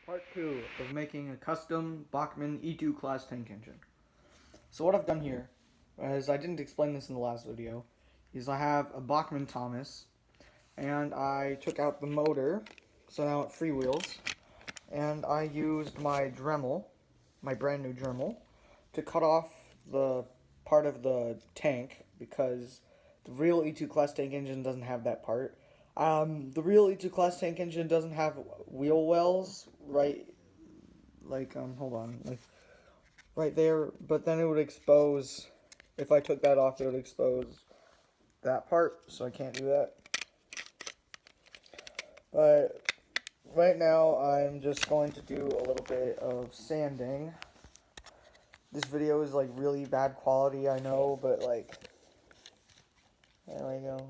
Part 2 of making a custom Bachman E2 class tank engine. So what I've done here, as I didn't explain this in the last video, is I have a Bachman Thomas, and I took out the motor, so now it freewheels, and I used my Dremel, my brand new Dremel, to cut off the part of the tank, because the real E2 class tank engine doesn't have that part. The real E2 class tank engine doesn't have wheel wells, right? Hold on, right there. But then it would expose. If I took that off, it would expose that part. So I can't do that. But right now, I'm just going to do a little bit of sanding. This video is like really bad quality, I know, but like, there we go.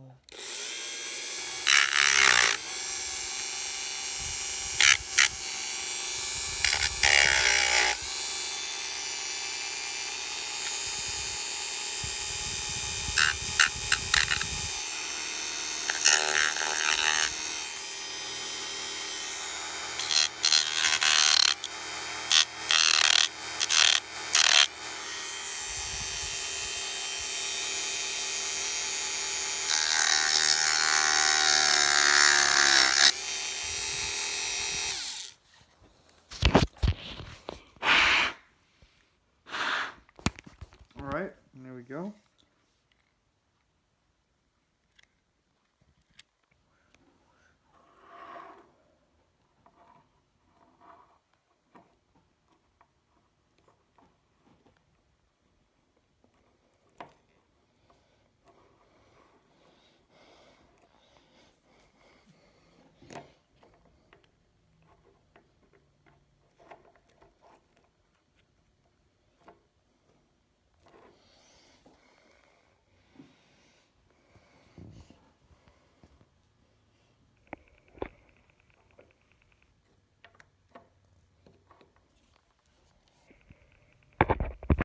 Alright, there we go.